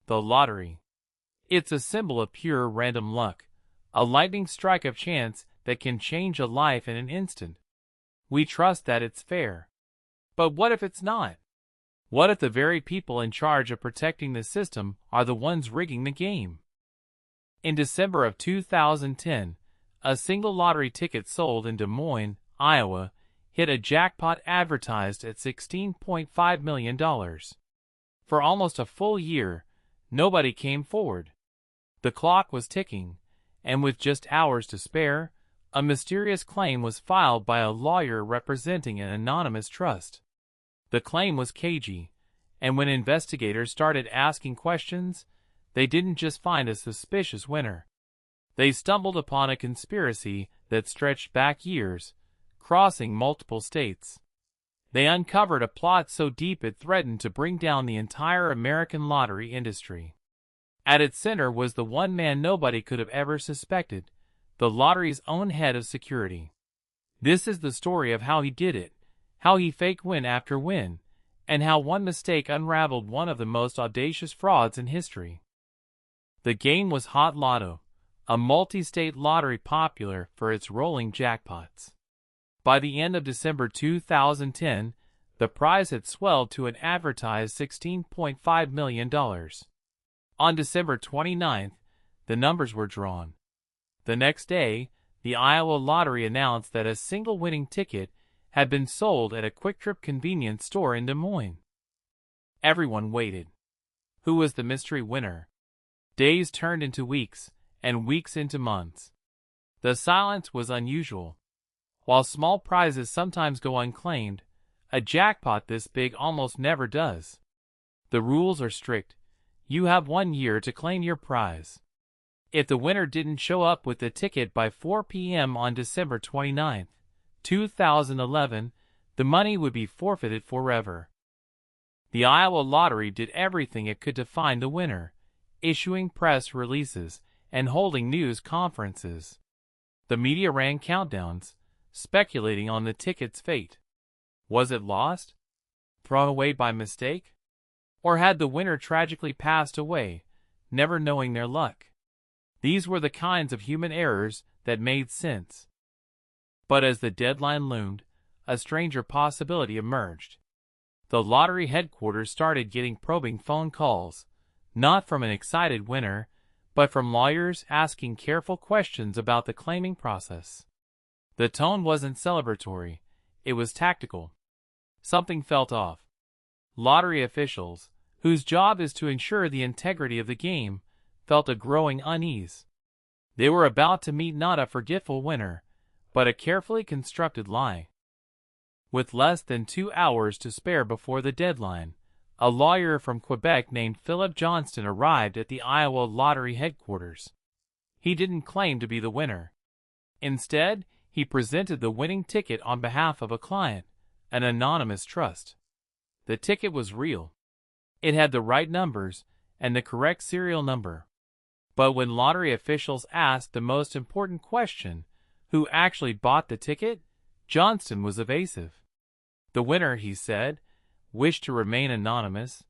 The lottery. It's a symbol of pure random luck, a lightning strike of chance that can change a life in an instant. We trust that it's fair. But what if it's not? What if the very people in charge of protecting the system are the ones rigging the game? In December of 2010, a single lottery ticket sold in Des Moines, Iowa, hit a jackpot advertised at $16.5 million. For almost a full year, nobody came forward. The clock was ticking, and with just hours to spare, a mysterious claim was filed by a lawyer representing an anonymous trust. The claim was cagey, and when investigators started asking questions, they didn't just find a suspicious winner. They stumbled upon a conspiracy that stretched back years, crossing multiple states. They uncovered a plot so deep it threatened to bring down the entire American lottery industry. At its center was the one man nobody could have ever suspected, the lottery's own head of security. This is the story of how he did it, how he faked win after win, and how one mistake unraveled one of the most audacious frauds in history. The game was Hot Lotto, a multi-state lottery popular for its rolling jackpots. By the end of December 2010, the prize had swelled to an advertised $16.5 million. On December 29th, the numbers were drawn. The next day, the Iowa Lottery announced that a single winning ticket had been sold at a Quick Trip convenience store in Des Moines. Everyone waited. Who was the mystery winner? Days turned into weeks, and weeks into months. The silence was unusual. While small prizes sometimes go unclaimed, a jackpot this big almost never does. The rules are strict. You have 1 year to claim your prize. If the winner didn't show up with the ticket by 4 p.m. on December 29, 2011, the money would be forfeited forever. The Iowa Lottery did everything it could to find the winner, issuing press releases and holding news conferences. The media ran countdowns, speculating on the ticket's fate. Was it lost? Thrown away by mistake? Or had the winner tragically passed away, never knowing their luck? These were the kinds of human errors that made sense. But as the deadline loomed, a stranger possibility emerged. The lottery headquarters started getting probing phone calls, not from an excited winner, but from lawyers asking careful questions about the claiming process. The tone wasn't celebratory, it was tactical. Something felt off. Lottery officials, whose job is to ensure the integrity of the game, felt a growing unease. They were about to meet not a forgetful winner, but a carefully constructed lie. With less than 2 hours to spare before the deadline, a lawyer from Quebec named Philip Johnston arrived at the Iowa Lottery headquarters. He didn't claim to be the winner. Instead, he presented the winning ticket on behalf of a client, an anonymous trust. The ticket was real. It had the right numbers and the correct serial number. But when lottery officials asked the most important question, who actually bought the ticket, Johnston was evasive. The winner, he said, wished to remain anonymous.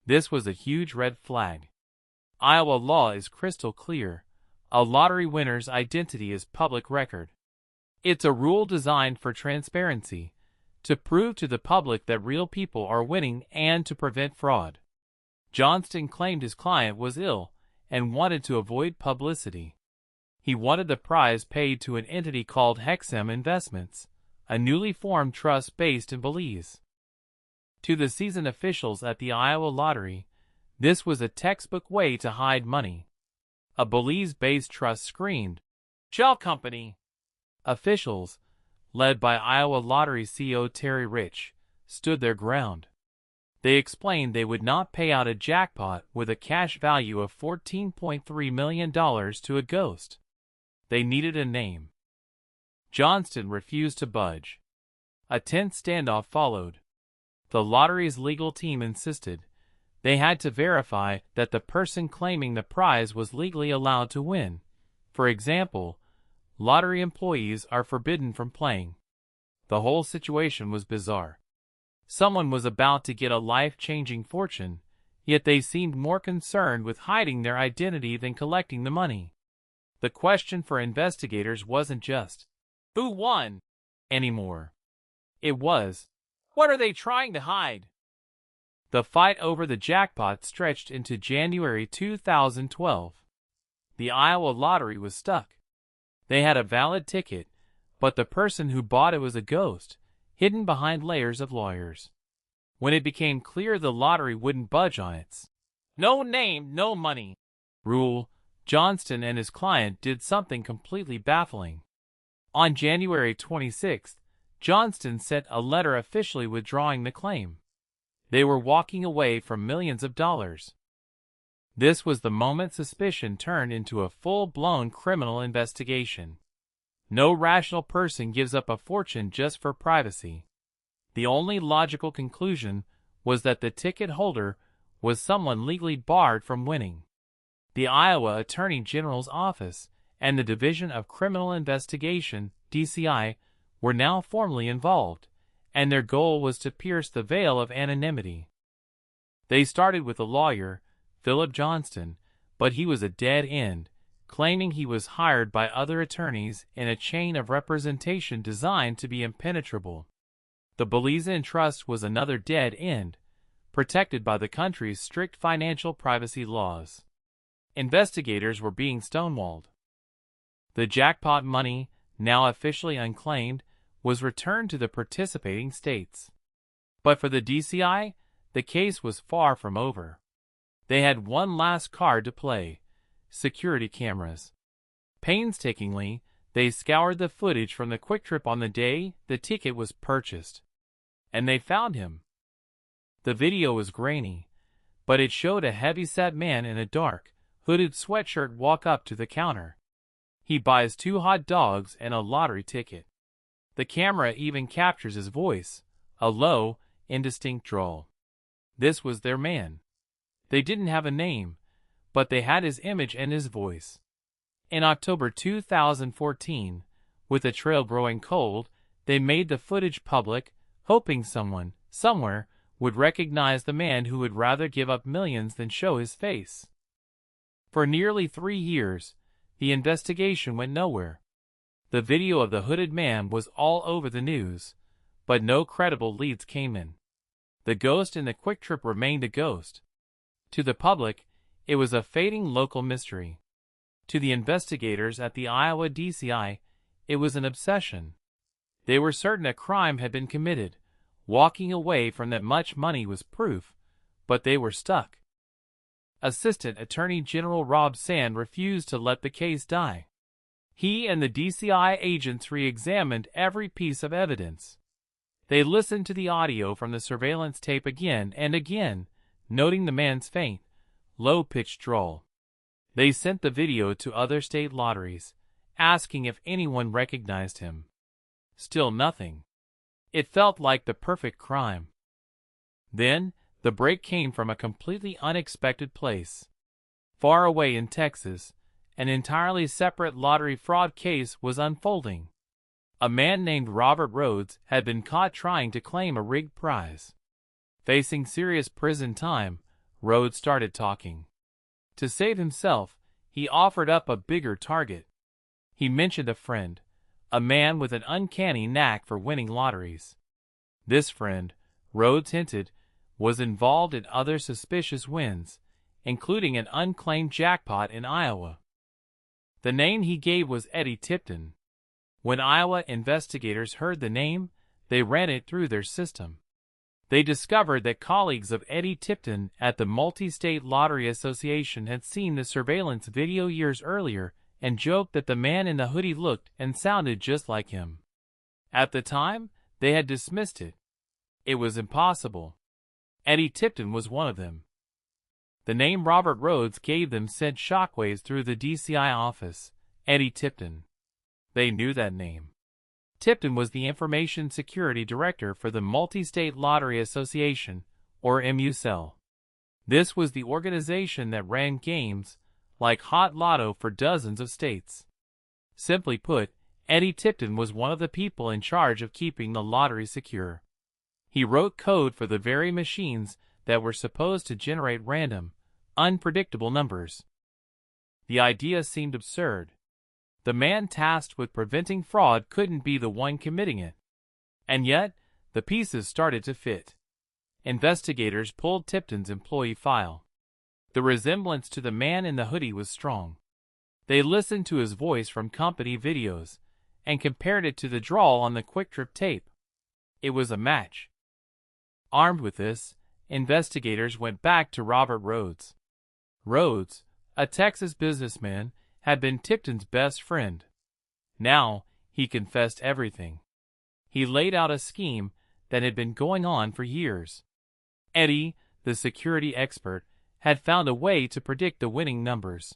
This was a huge red flag. Iowa law is crystal clear. A lottery winner's identity is public record. It's a rule designed for transparency, to prove to the public that real people are winning and to prevent fraud. Johnston claimed his client was ill and wanted to avoid publicity. He wanted the prize paid to an entity called Hexam Investments, a newly formed trust based in Belize. To the seasoned officials at the Iowa Lottery, this was a textbook way to hide money. A Belize-based trust screamed, "Shell Company!" Officials, led by Iowa Lottery CEO Terry Rich, stood their ground. They explained they would not pay out a jackpot with a cash value of $14.3 million to a ghost. They needed a name. Johnston refused to budge. A tense standoff followed. The lottery's legal team insisted they had to verify that the person claiming the prize was legally allowed to win. For example, lottery employees are forbidden from playing. The whole situation was bizarre. Someone was about to get a life-changing fortune, Yet they seemed more concerned with hiding their identity than collecting the money. The question for investigators wasn't just, "Who won?" anymore. It was, "What are they trying to hide?" The fight over the jackpot stretched into January 2012. The Iowa lottery was stuck. They had a valid ticket, but the person who bought it was a ghost, hidden behind layers of lawyers. When it became clear the lottery wouldn't budge on its "no name, no money" rule, Johnston and his client did something completely baffling. On January 26th, Johnston sent a letter officially withdrawing the claim. They were walking away from millions of dollars. This was the moment suspicion turned into a full-blown criminal investigation. No rational person gives up a fortune just for privacy. The only logical conclusion was that the ticket holder was someone legally barred from winning. The Iowa Attorney General's office and the Division of Criminal Investigation, DCI, were now formally involved, and their goal was to pierce the veil of anonymity. They started with a lawyer, Philip Johnston, but he was a dead end, claiming he was hired by other attorneys in a chain of representation designed to be impenetrable. The Belizean Trust was another dead end, protected by the country's strict financial privacy laws. Investigators were being stonewalled. The jackpot money, now officially unclaimed, was returned to the participating states. But for the DCI, the case was far from over. They had one last card to play: security cameras. Painstakingly, they scoured the footage from the Quick Trip on the day the ticket was purchased. And they found him. The video was grainy, but it showed a heavy-set man in a dark, hooded sweatshirt walk up to the counter. He buys 2 hot dogs and a lottery ticket. The camera even captures his voice, a low, indistinct drawl. This was their man. They didn't have a name, but they had his image and his voice. In October 2014, with the trail growing cold, they made the footage public, hoping someone, somewhere, would recognize the man who would rather give up millions than show his face. For nearly 3 years, the investigation went nowhere. The video of the hooded man was all over the news, but no credible leads came in. The ghost in the Quick Trip remained a ghost. To the public, it was a fading local mystery. To the investigators at the Iowa DCI, it was an obsession. They were certain a crime had been committed. Walking away from that much money was proof, but they were stuck. Assistant Attorney General Rob Sand refused to let the case die. He and the DCI agents re-examined every piece of evidence. They listened to the audio from the surveillance tape again and again, noting the man's faint, low-pitched drawl. They sent the video to other state lotteries, asking if anyone recognized him. Still nothing. It felt like the perfect crime. Then, the break came from a completely unexpected place. Far away in Texas, an entirely separate lottery fraud case was unfolding. A man named Robert Rhodes had been caught trying to claim a rigged prize. Facing serious prison time, Rhodes started talking. To save himself, he offered up a bigger target. He mentioned a friend, a man with an uncanny knack for winning lotteries. This friend, Rhodes hinted, was involved in other suspicious wins, including an unclaimed jackpot in Iowa. The name he gave was Eddie Tipton. When Iowa investigators heard the name, they ran it through their system. They discovered that colleagues of Eddie Tipton at the Multi-State Lottery Association had seen the surveillance video years earlier and joked that the man in the hoodie looked and sounded just like him. At the time, they had dismissed it. It was impossible. Eddie Tipton was one of them. The name Robert Rhodes gave them sent shockwaves through the DCI office. Eddie Tipton. They knew that name. Tipton was the Information Security Director for the Multi-State Lottery Association, or MUSL. This was the organization that ran games like Hot Lotto for dozens of states. Simply put, Eddie Tipton was one of the people in charge of keeping the lottery secure. He wrote code for the very machines that were supposed to generate random, unpredictable numbers. The idea seemed absurd. The man tasked with preventing fraud couldn't be the one committing it. And yet, the pieces started to fit. Investigators pulled Tipton's employee file. The resemblance to the man in the hoodie was strong. They listened to his voice from company videos and compared it to the drawl on the quick-trip tape. It was a match. Armed with this, investigators went back to Robert Rhodes. Rhodes, a Texas businessman, had been Tipton's best friend. Now, he confessed everything. He laid out a scheme that had been going on for years. Eddie, the security expert, had found a way to predict the winning numbers.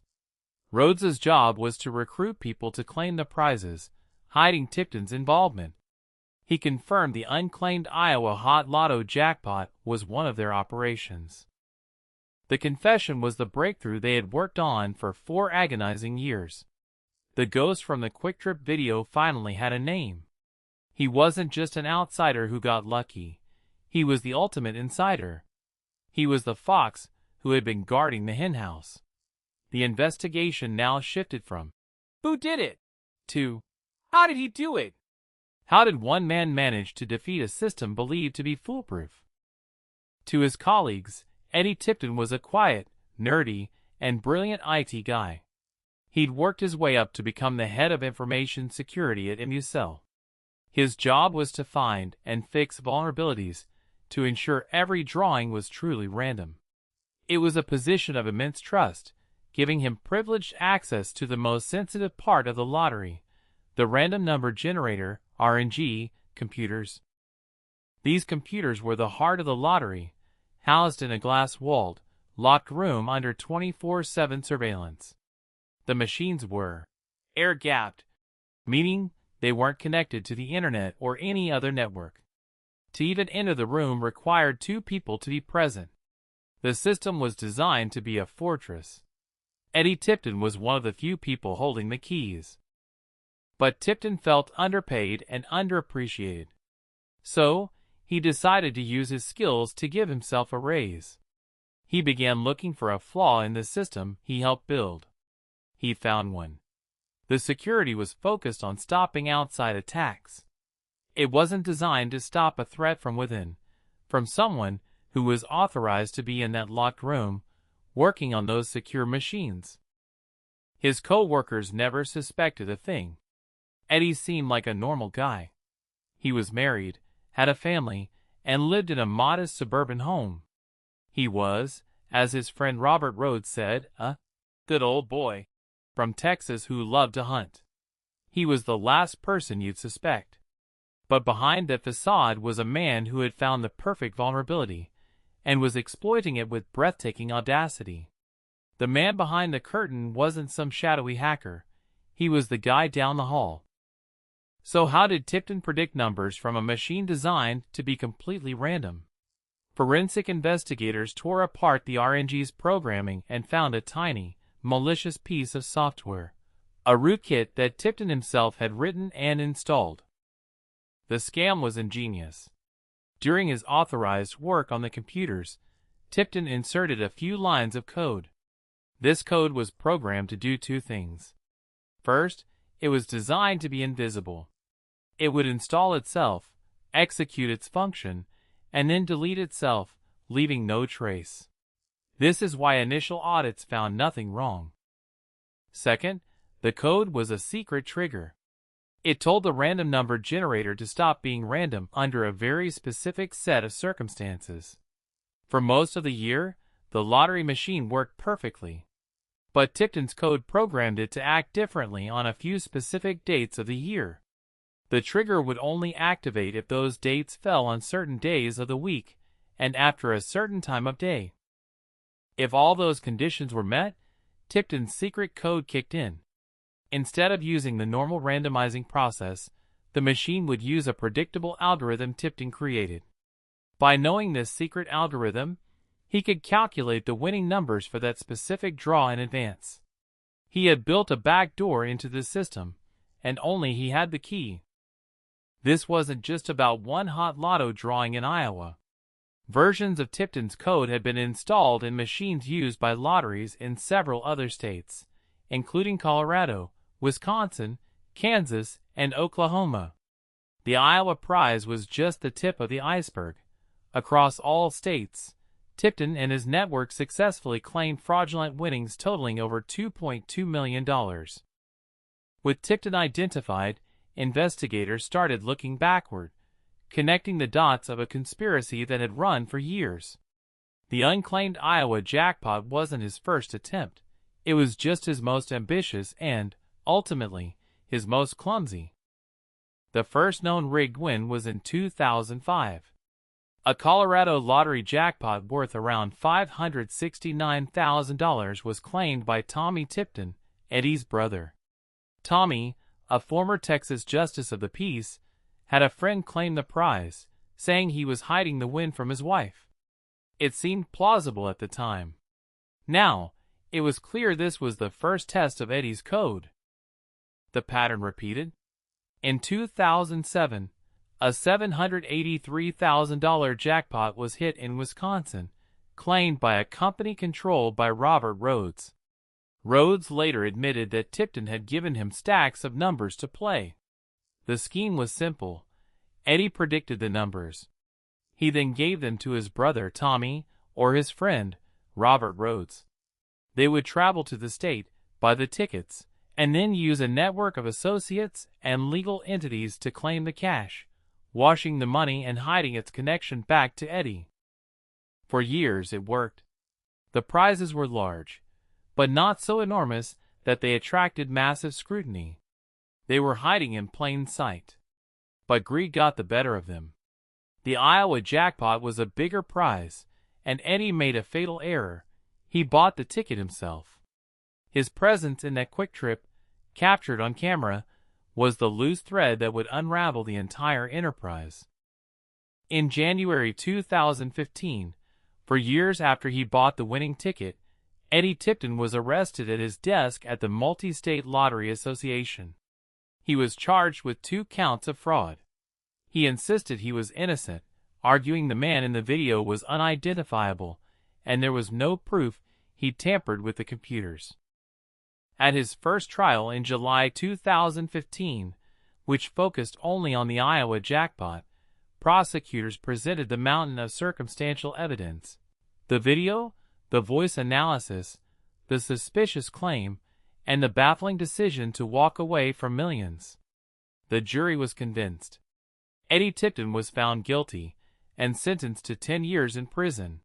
Rhodes's job was to recruit people to claim the prizes, hiding Tipton's involvement. He confirmed the unclaimed Iowa Hot Lotto jackpot was one of their operations. The confession was the breakthrough they had worked on for 4 agonizing years. The ghost from the Quick Trip video finally had a name. He wasn't just an outsider who got lucky. He was the ultimate insider. He was the fox who had been guarding the henhouse. The investigation now shifted from, "Who did it?" to, "How did he do it?" How did one man manage to defeat a system believed to be foolproof? To his colleagues, Eddie Tipton was a quiet, nerdy, and brilliant IT guy. He'd worked his way up to become the head of information security at Impossible. His job was to find and fix vulnerabilities to ensure every drawing was truly random. It was a position of immense trust, giving him privileged access to the most sensitive part of the lottery, the random number generator (RNG) computers. These computers were the heart of the lottery, housed in a glass-walled, locked room under 24/7 surveillance. The machines were air-gapped, meaning they weren't connected to the internet or any other network. To even enter the room required 2 people to be present. The system was designed to be a fortress. Eddie Tipton was one of the few people holding the keys. But Tipton felt underpaid and underappreciated. So, he decided to use his skills to give himself a raise. He began looking for a flaw in the system he helped build. He found one. The security was focused on stopping outside attacks. It wasn't designed to stop a threat from within, from someone who was authorized to be in that locked room, working on those secure machines. His co-workers never suspected a thing. Eddie seemed like a normal guy. He was married, had a family, and lived in a modest suburban home. He was, as his friend Robert Rhodes said, a good old boy from Texas who loved to hunt. He was the last person you'd suspect. But behind that facade was a man who had found the perfect vulnerability and was exploiting it with breathtaking audacity. The man behind the curtain wasn't some shadowy hacker. He was the guy down the hall. So how did Tipton predict numbers from a machine designed to be completely random? Forensic investigators tore apart the RNG's programming and found a tiny, malicious piece of software, a rootkit that Tipton himself had written and installed. The scam was ingenious. During his authorized work on the computers, Tipton inserted a few lines of code. This code was programmed to do 2 things. First, it was designed to be invisible. It would install itself, execute its function, and then delete itself, leaving no trace. This is why initial audits found nothing wrong. Second, the code was a secret trigger. It told the random number generator to stop being random under a very specific set of circumstances. For most of the year, the lottery machine worked perfectly. But Tipton's code programmed it to act differently on a few specific dates of the year. The trigger would only activate if those dates fell on certain days of the week and after a certain time of day. If all those conditions were met, Tipton's secret code kicked in. Instead of using the normal randomizing process, the machine would use a predictable algorithm Tipton created. By knowing this secret algorithm, he could calculate the winning numbers for that specific draw in advance. He had built a back door into the system, and only he had the key. This wasn't just about one hot lotto drawing in Iowa. Versions of Tipton's code had been installed in machines used by lotteries in several other states, including Colorado, Wisconsin, Kansas, and Oklahoma. The Iowa prize was just the tip of the iceberg. Across all states, Tipton and his network successfully claimed fraudulent winnings totaling over $2.2 million. With Tipton identified, investigators started looking backward, connecting the dots of a conspiracy that had run for years. The unclaimed Iowa jackpot wasn't his first attempt. It was just his most ambitious and, ultimately, his most clumsy. The first known rigged win was in 2005. A Colorado lottery jackpot worth around $569,000 was claimed by Tommy Tipton, Eddie's brother. Tommy, a former Texas justice of the peace, had a friend claim the prize, saying he was hiding the win from his wife. It seemed plausible at the time. Now, it was clear this was the first test of Eddie's code. The pattern repeated. In 2007, a $783,000 jackpot was hit in Wisconsin, claimed by a company controlled by Robert Rhodes. Rhodes later admitted that Tipton had given him stacks of numbers to play. The scheme was simple. Eddie predicted the numbers. He then gave them to his brother Tommy or his friend, Robert Rhodes. They would travel to the state, buy the tickets, and then use a network of associates and legal entities to claim the cash, washing the money and hiding its connection back to Eddie. For years it worked. The prizes were large, but not so enormous that they attracted massive scrutiny. They were hiding in plain sight. But greed got the better of them. The Iowa jackpot was a bigger prize, and Eddie made a fatal error. He bought the ticket himself. His presence in that quick trip, captured on camera, was the loose thread that would unravel the entire enterprise. In January 2015, for years after he bought the winning ticket, Eddie Tipton was arrested at his desk at the Multi-State Lottery Association. He was charged with 2 counts of fraud. He insisted he was innocent, arguing the man in the video was unidentifiable, and there was no proof he'd tampered with the computers. At his first trial in July 2015, which focused only on the Iowa jackpot, prosecutors presented the mountain of circumstantial evidence: the video, the voice analysis, the suspicious claim, and the baffling decision to walk away from millions. The jury was convinced. Eddie Tipton was found guilty and sentenced to 10 years in prison.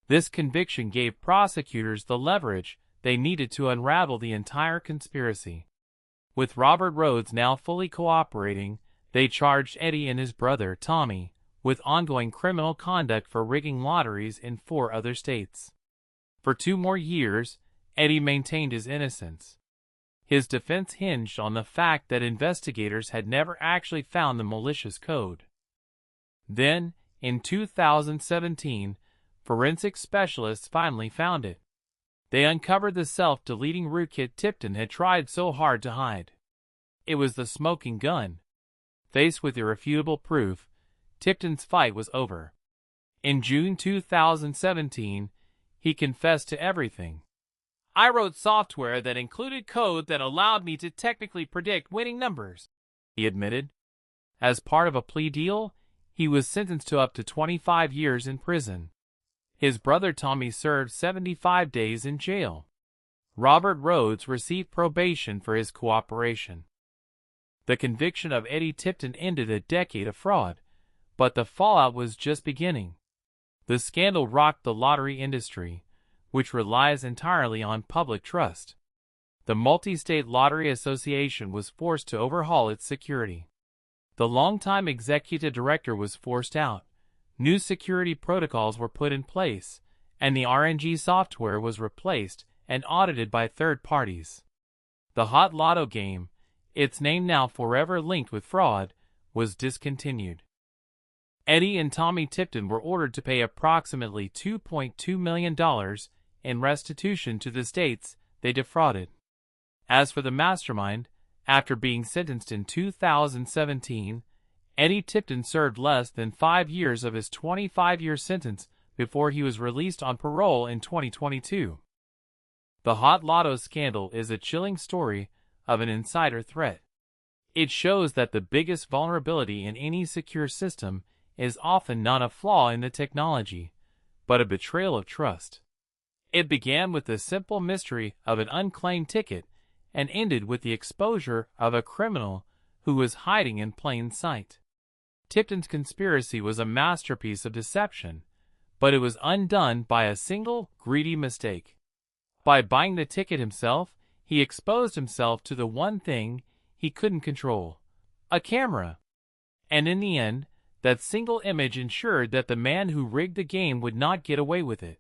This conviction gave prosecutors the leverage they needed to unravel the entire conspiracy. With Robert Rhodes now fully cooperating, they charged Eddie and his brother Tommy with ongoing criminal conduct for rigging lotteries in 4 other states. For 2 more years, Eddie maintained his innocence. His defense hinged on the fact that investigators had never actually found the malicious code. Then, in 2017, forensic specialists finally found it. They uncovered the self-deleting rootkit Tipton had tried so hard to hide. It was the smoking gun. Faced with irrefutable proof, Tipton's fight was over. In June 2017, he confessed to everything. "I wrote software that included code that allowed me to technically predict winning numbers," he admitted. As part of a plea deal, he was sentenced to up to 25 years in prison. His brother Tommy served 75 days in jail. Robert Rhodes received probation for his cooperation. The conviction of Eddie Tipton ended a decade of fraud, but the fallout was just beginning. The scandal rocked the lottery industry, which relies entirely on public trust. The Multi-State Lottery Association was forced to overhaul its security. The longtime executive director was forced out. New security protocols were put in place, and the RNG software was replaced and audited by third parties. The Hot Lotto game, its name now forever linked with fraud, was discontinued. Eddie and Tommy Tipton were ordered to pay approximately $2.2 million in restitution to the states they defrauded. As for the mastermind, after being sentenced in 2017, Eddie Tipton served less than 5 years of his 25-year sentence before he was released on parole in 2022. The Hot Lotto scandal is a chilling story of an insider threat. It shows that the biggest vulnerability in any secure system is often not a flaw in the technology, but a betrayal of trust. It began with the simple mystery of an unclaimed ticket and ended with the exposure of a criminal who was hiding in plain sight. Tipton's conspiracy was a masterpiece of deception, but it was undone by a single greedy mistake. By buying the ticket himself, he exposed himself to the one thing he couldn't control: a camera. And in the end, that single image ensured that the man who rigged the game would not get away with it.